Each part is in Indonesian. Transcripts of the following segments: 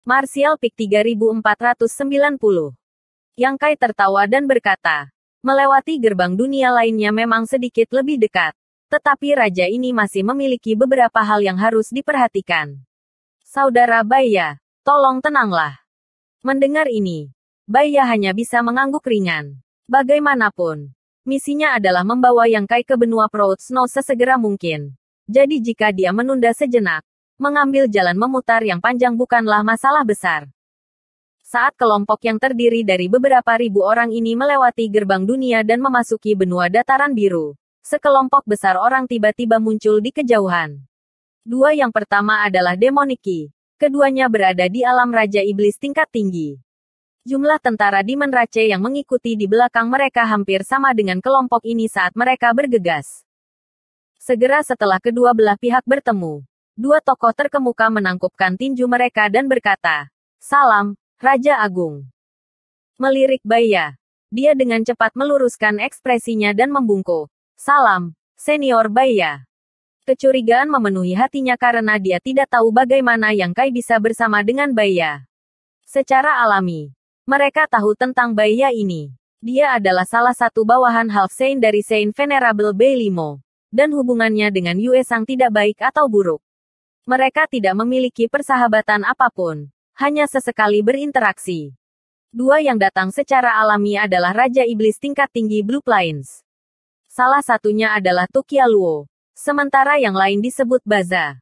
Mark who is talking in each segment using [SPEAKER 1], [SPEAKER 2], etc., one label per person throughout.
[SPEAKER 1] Martial Peak 3490. Yang Kai tertawa dan berkata, melewati gerbang dunia lainnya memang sedikit lebih dekat. Tetapi raja ini masih memiliki beberapa hal yang harus diperhatikan. Saudara Baya, tolong tenanglah. Mendengar ini, Baya hanya bisa mengangguk ringan. Bagaimanapun, misinya adalah membawa Yang Kai ke benua Proud Snow sesegera mungkin. Jadi jika dia menunda sejenak, mengambil jalan memutar yang panjang bukanlah masalah besar. Saat kelompok yang terdiri dari beberapa ribu orang ini melewati gerbang dunia dan memasuki benua dataran biru, sekelompok besar orang tiba-tiba muncul di kejauhan. Dua yang pertama adalah Demoniki. Keduanya berada di alam Raja Iblis tingkat tinggi. Jumlah tentara Demon Rache yang mengikuti di belakang mereka hampir sama dengan kelompok ini saat mereka bergegas. Segera setelah kedua belah pihak bertemu, dua tokoh terkemuka menangkupkan tinju mereka dan berkata, "Salam, Raja Agung." Melirik Baya, dia dengan cepat meluruskan ekspresinya dan membungkuk. "Salam, Senior Baya." Kecurigaan memenuhi hatinya karena dia tidak tahu bagaimana Yang Kai bisa bersama dengan Baya. Secara alami, mereka tahu tentang Baya ini. Dia adalah salah satu bawahan Half Saint dari Saint Venerable Beilimo, dan hubungannya dengan Yue Sang tidak baik atau buruk. Mereka tidak memiliki persahabatan apapun, hanya sesekali berinteraksi. Dua yang datang secara alami adalah Raja Iblis tingkat tinggi Blue Plains. Salah satunya adalah Tukia Luo, sementara yang lain disebut Baza.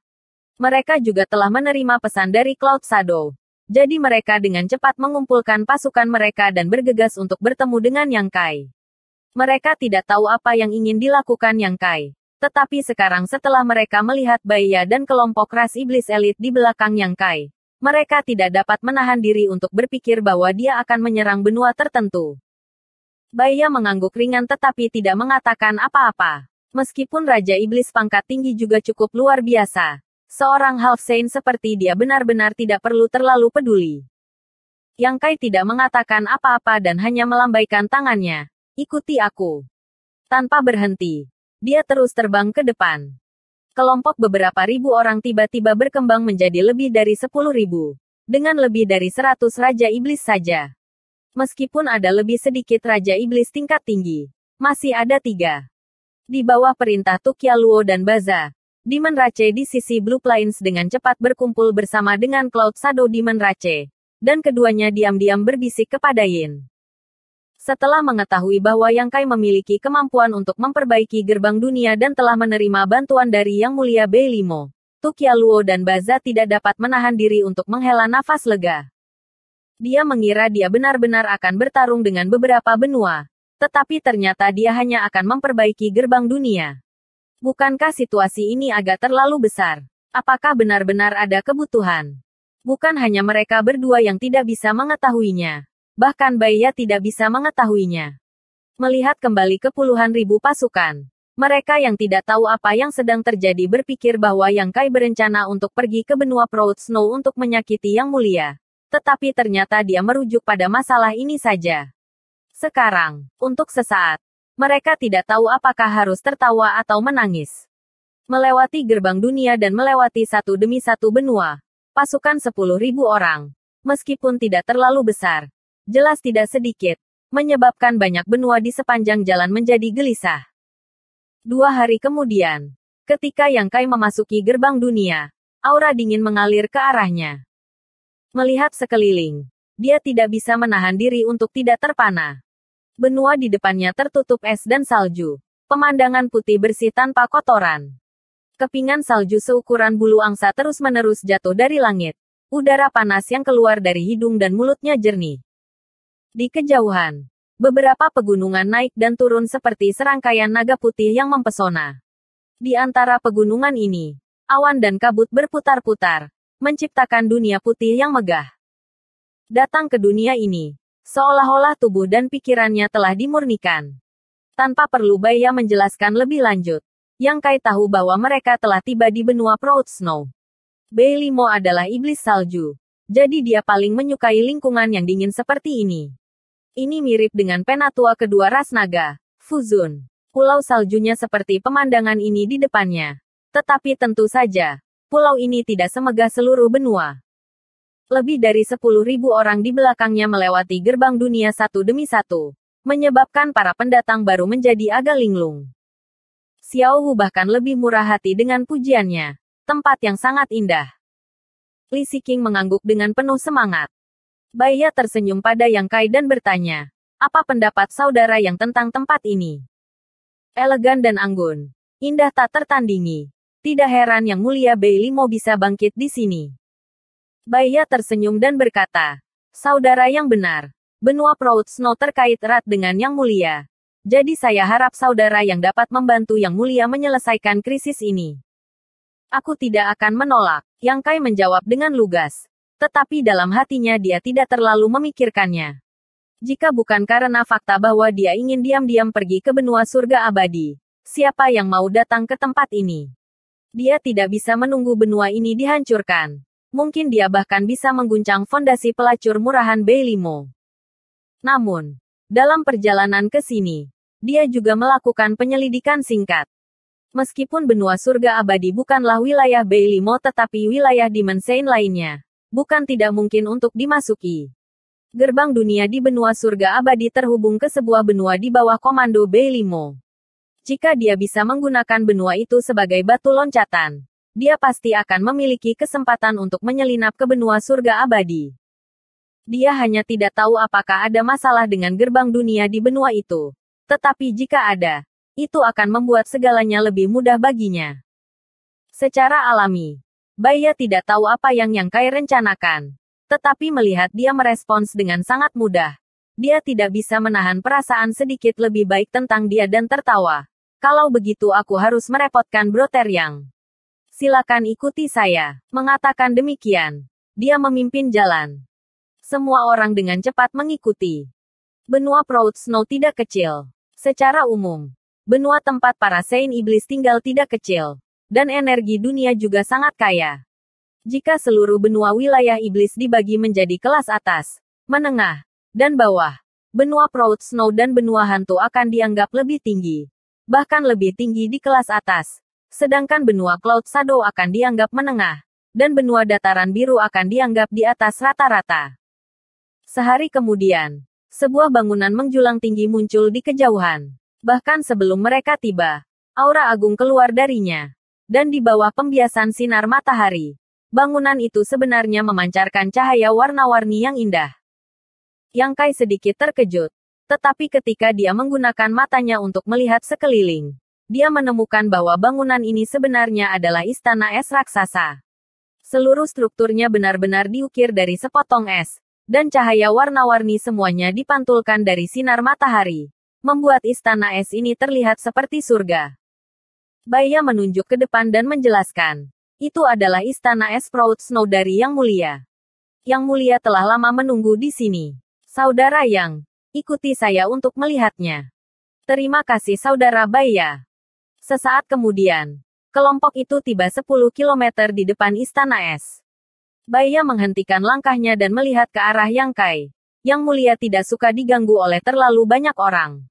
[SPEAKER 1] Mereka juga telah menerima pesan dari Cloud Shadow. Jadi mereka dengan cepat mengumpulkan pasukan mereka dan bergegas untuk bertemu dengan Yang Kai. Mereka tidak tahu apa yang ingin dilakukan Yang Kai. Tetapi sekarang setelah mereka melihat Baya dan kelompok ras iblis elit di belakang Yang Kai, mereka tidak dapat menahan diri untuk berpikir bahwa dia akan menyerang benua tertentu. Baya mengangguk ringan tetapi tidak mengatakan apa-apa. Meskipun Raja Iblis pangkat tinggi juga cukup luar biasa, seorang Half Saint seperti dia benar-benar tidak perlu terlalu peduli. Yang Kai tidak mengatakan apa-apa dan hanya melambaikan tangannya. "Ikuti aku." Tanpa berhenti, dia terus terbang ke depan. Kelompok beberapa ribu orang tiba-tiba berkembang menjadi lebih dari 10.000, dengan lebih dari 100 Raja Iblis saja. Meskipun ada lebih sedikit Raja Iblis tingkat tinggi, masih ada 3. Di bawah perintah Tukia Luo dan Baza, Demon Rache di sisi Blue Plains dengan cepat berkumpul bersama dengan Cloud Shadow Demon Rache, dan keduanya diam-diam berbisik kepada Yin. Setelah mengetahui bahwa Yang Kai memiliki kemampuan untuk memperbaiki gerbang dunia dan telah menerima bantuan dari Yang Mulia Beilimo, Tukia Luo dan Baza tidak dapat menahan diri untuk menghela nafas lega. Dia mengira dia benar-benar akan bertarung dengan beberapa benua. Tetapi ternyata dia hanya akan memperbaiki gerbang dunia. Bukankah situasi ini agak terlalu besar? Apakah benar-benar ada kebutuhan? Bukan hanya mereka berdua yang tidak bisa mengetahuinya. Bahkan Baya tidak bisa mengetahuinya. Melihat kembali ke puluhan ribu pasukan, mereka yang tidak tahu apa yang sedang terjadi berpikir bahwa Yang Kai berencana untuk pergi ke benua Proud Snow untuk menyakiti Yang Mulia. Tetapi ternyata dia merujuk pada masalah ini saja. Sekarang, untuk sesaat, mereka tidak tahu apakah harus tertawa atau menangis. Melewati gerbang dunia dan melewati satu demi satu benua, pasukan 10.000 orang, meskipun tidak terlalu besar, jelas tidak sedikit, menyebabkan banyak benua di sepanjang jalan menjadi gelisah. 2 hari kemudian, ketika Yang Kai memasuki gerbang dunia, aura dingin mengalir ke arahnya. Melihat sekeliling, dia tidak bisa menahan diri untuk tidak terpana. Benua di depannya tertutup es dan salju. Pemandangan putih bersih tanpa kotoran. Kepingan salju seukuran bulu angsa terus-menerus jatuh dari langit. Udara panas yang keluar dari hidung dan mulutnya jernih. Di kejauhan, beberapa pegunungan naik dan turun seperti serangkaian naga putih yang mempesona. Di antara pegunungan ini, awan dan kabut berputar-putar, menciptakan dunia putih yang megah. Datang ke dunia ini, seolah-olah tubuh dan pikirannya telah dimurnikan. Tanpa perlu Baya menjelaskan lebih lanjut, Yang Kai tahu bahwa mereka telah tiba di benua Proud Snow. Beilimo adalah iblis salju, jadi dia paling menyukai lingkungan yang dingin seperti ini. Ini mirip dengan penatua kedua ras naga, Fuzun. Pulau saljunya seperti pemandangan ini di depannya. Tetapi tentu saja, pulau ini tidak semegah seluruh benua. Lebih dari 10.000 orang di belakangnya melewati gerbang dunia satu demi satu, menyebabkan para pendatang baru menjadi agak linglung. Xiao Wu bahkan lebih murah hati dengan pujiannya. Tempat yang sangat indah. Li Siqing mengangguk dengan penuh semangat. Baiya tersenyum pada Yang Kai dan bertanya, apa pendapat saudara yang tentang tempat ini? Elegan dan anggun. Indah tak tertandingi. Tidak heran Yang Mulia Bei Limo bisa bangkit di sini. Baiya tersenyum dan berkata, saudara yang benar. Benua Proud Snow terkait erat dengan Yang Mulia. Jadi saya harap saudara yang dapat membantu Yang Mulia menyelesaikan krisis ini. Aku tidak akan menolak, Yang Kai menjawab dengan lugas. Tetapi dalam hatinya dia tidak terlalu memikirkannya. Jika bukan karena fakta bahwa dia ingin diam-diam pergi ke benua surga abadi, siapa yang mau datang ke tempat ini? Dia tidak bisa menunggu benua ini dihancurkan. Mungkin dia bahkan bisa mengguncang fondasi pelacur murahan Bei Limo. Namun, dalam perjalanan ke sini, dia juga melakukan penyelidikan singkat. Meskipun benua surga abadi bukanlah wilayah Bei Limo tetapi wilayah Dimension lainnya, bukan tidak mungkin untuk dimasuki. Gerbang dunia di benua surga abadi terhubung ke sebuah benua di bawah komando Bei Limo. Jika dia bisa menggunakan benua itu sebagai batu loncatan, dia pasti akan memiliki kesempatan untuk menyelinap ke benua surga abadi. Dia hanya tidak tahu apakah ada masalah dengan gerbang dunia di benua itu. Tetapi jika ada, itu akan membuat segalanya lebih mudah baginya. Secara alami, Baiya tidak tahu apa yang Yang Kai rencanakan. Tetapi melihat dia merespons dengan sangat mudah, dia tidak bisa menahan perasaan sedikit lebih baik tentang dia dan tertawa. Kalau begitu aku harus merepotkan Bro Teryang. Silakan ikuti saya. Mengatakan demikian, dia memimpin jalan. Semua orang dengan cepat mengikuti. Benua Proud Snow tidak kecil. Secara umum, benua tempat para Saint Iblis tinggal tidak kecil. Dan energi dunia juga sangat kaya. Jika seluruh benua wilayah iblis dibagi menjadi kelas atas, menengah, dan bawah, benua Proud Snow dan benua hantu akan dianggap lebih tinggi. Bahkan lebih tinggi di kelas atas. Sedangkan benua Cloud Shadow akan dianggap menengah. Dan benua dataran biru akan dianggap di atas rata-rata. Sehari kemudian, sebuah bangunan menjulang tinggi muncul di kejauhan. Bahkan sebelum mereka tiba, aura agung keluar darinya. Dan di bawah pembiasan sinar matahari, bangunan itu sebenarnya memancarkan cahaya warna-warni yang indah. Yang Kai sedikit terkejut. Tetapi ketika dia menggunakan matanya untuk melihat sekeliling, dia menemukan bahwa bangunan ini sebenarnya adalah istana es raksasa. Seluruh strukturnya benar-benar diukir dari sepotong es, dan cahaya warna-warni semuanya dipantulkan dari sinar matahari, membuat istana es ini terlihat seperti surga. Baiya menunjuk ke depan dan menjelaskan, itu adalah istana es Proud Snow dari Yang Mulia. Yang Mulia telah lama menunggu di sini. Saudara Yang, ikuti saya untuk melihatnya. Terima kasih Saudara Baiya. Sesaat kemudian, kelompok itu tiba 10 km di depan istana es. Baiya menghentikan langkahnya dan melihat ke arah Yang Kai. Yang Mulia tidak suka diganggu oleh terlalu banyak orang.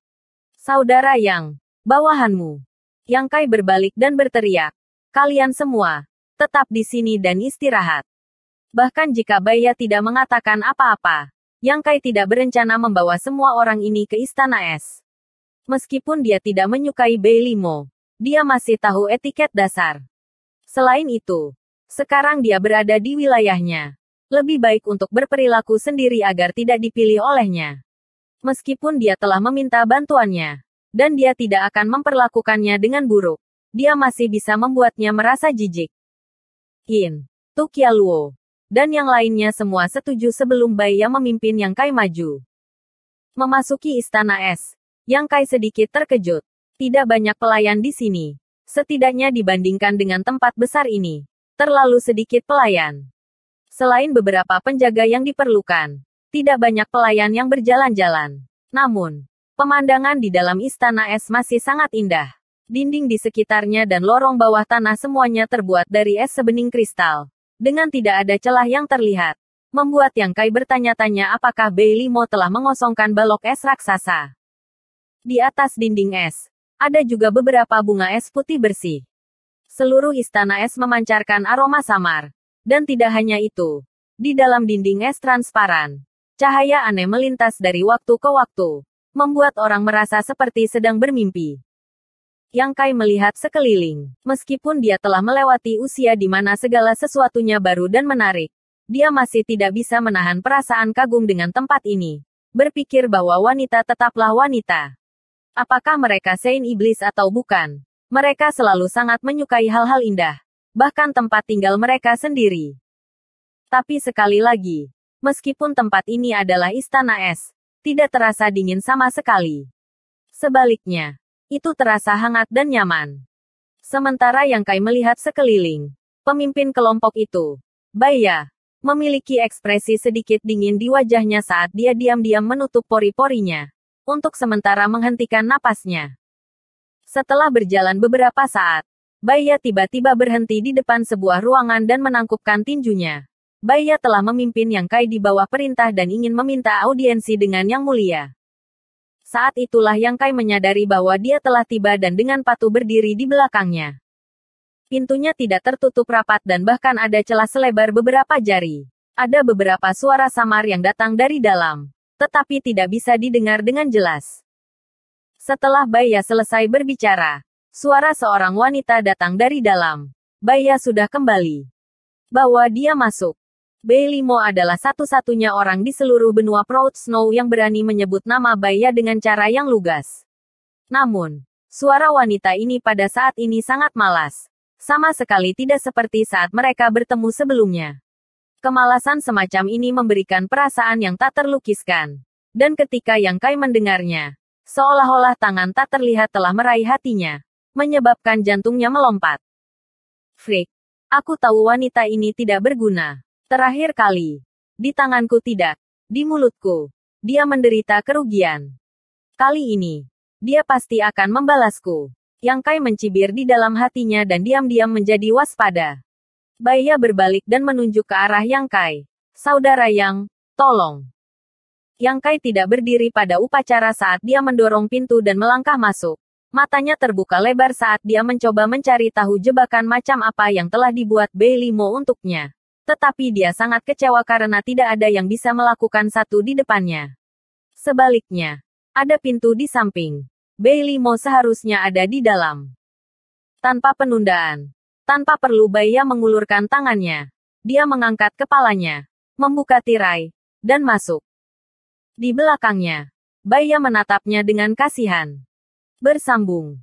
[SPEAKER 1] Saudara Yang, bawahanmu. Yang Kai berbalik dan berteriak. Kalian semua, tetap di sini dan istirahat. Bahkan jika Baiya tidak mengatakan apa-apa, Yang Kai tidak berencana membawa semua orang ini ke istana es. Meskipun dia tidak menyukai Bei Limo, dia masih tahu etiket dasar. Selain itu, sekarang dia berada di wilayahnya. Lebih baik untuk berperilaku sendiri agar tidak dipilih olehnya. Meskipun dia telah meminta bantuannya, dan dia tidak akan memperlakukannya dengan buruk, dia masih bisa membuatnya merasa jijik. Qin, Tu Qialuo, dan yang lainnya semua setuju sebelum Baiya memimpin Yang Kai maju. Memasuki istana es, Yang Kai sedikit terkejut. Tidak banyak pelayan di sini. Setidaknya dibandingkan dengan tempat besar ini, terlalu sedikit pelayan. Selain beberapa penjaga yang diperlukan, tidak banyak pelayan yang berjalan-jalan. Namun, pemandangan di dalam istana es masih sangat indah. Dinding di sekitarnya dan lorong bawah tanah semuanya terbuat dari es sebening kristal. Dengan tidak ada celah yang terlihat. Membuat Yang Kai bertanya-tanya apakah Bei Limo telah mengosongkan balok es raksasa. Di atas dinding es, ada juga beberapa bunga es putih bersih. Seluruh istana es memancarkan aroma samar. Dan tidak hanya itu, Di dalam dinding es transparan, cahaya aneh melintas dari waktu ke waktu, membuat orang merasa seperti sedang bermimpi. Yang Kai melihat sekeliling. Meskipun dia telah melewati usia di mana segala sesuatunya baru dan menarik, dia masih tidak bisa menahan perasaan kagum dengan tempat ini. Berpikir bahwa wanita tetaplah wanita. Apakah mereka Saint Iblis atau bukan? Mereka selalu sangat menyukai hal-hal indah. Bahkan tempat tinggal mereka sendiri. Tapi sekali lagi, meskipun tempat ini adalah istana es, tidak terasa dingin sama sekali. Sebaliknya, itu terasa hangat dan nyaman. Sementara Yang Kai melihat sekeliling, pemimpin kelompok itu, Baiya, memiliki ekspresi sedikit dingin di wajahnya saat dia diam-diam menutup pori-porinya, untuk sementara menghentikan napasnya. Setelah berjalan beberapa saat, Baiya tiba-tiba berhenti di depan sebuah ruangan dan menangkupkan tinjunya. Baiya telah memimpin Yang Kai di bawah perintah dan ingin meminta audiensi dengan Yang Mulia. Saat itulah Yang Kai menyadari bahwa dia telah tiba dan dengan patuh berdiri di belakangnya. Pintunya tidak tertutup rapat dan bahkan ada celah selebar beberapa jari. Ada beberapa suara samar yang datang dari dalam, tetapi tidak bisa didengar dengan jelas. Setelah Baiya selesai berbicara, suara seorang wanita datang dari dalam. Baiya sudah kembali. Bawa dia masuk. Bailey Mo adalah satu-satunya orang di seluruh benua Proud Snow yang berani menyebut nama Baiya dengan cara yang lugas. Namun, suara wanita ini pada saat ini sangat malas. Sama sekali tidak seperti saat mereka bertemu sebelumnya. Kemalasan semacam ini memberikan perasaan yang tak terlukiskan. Dan ketika Yang Kai mendengarnya, seolah-olah tangan tak terlihat telah meraih hatinya, menyebabkan jantungnya melompat. Freak, aku tahu wanita ini tidak berguna. Terakhir kali, di tanganku tidak, di mulutku, dia menderita kerugian. Kali ini, dia pasti akan membalasku. Yang Kai mencibir di dalam hatinya dan diam-diam menjadi waspada. Baiya berbalik dan menunjuk ke arah Yang Kai. Saudara Yang, tolong. Yang Kai tidak berdiri pada upacara saat dia mendorong pintu dan melangkah masuk. Matanya terbuka lebar saat dia mencoba mencari tahu jebakan macam apa yang telah dibuat Bailey Mo untuknya. Tetapi dia sangat kecewa karena tidak ada yang bisa melakukan satu di depannya. Sebaliknya, ada pintu di samping. Bailey Mo seharusnya ada di dalam. Tanpa penundaan, tanpa perlu Baiya mengulurkan tangannya, dia mengangkat kepalanya, membuka tirai, dan masuk. Di belakangnya, Baiya menatapnya dengan kasihan. Bersambung.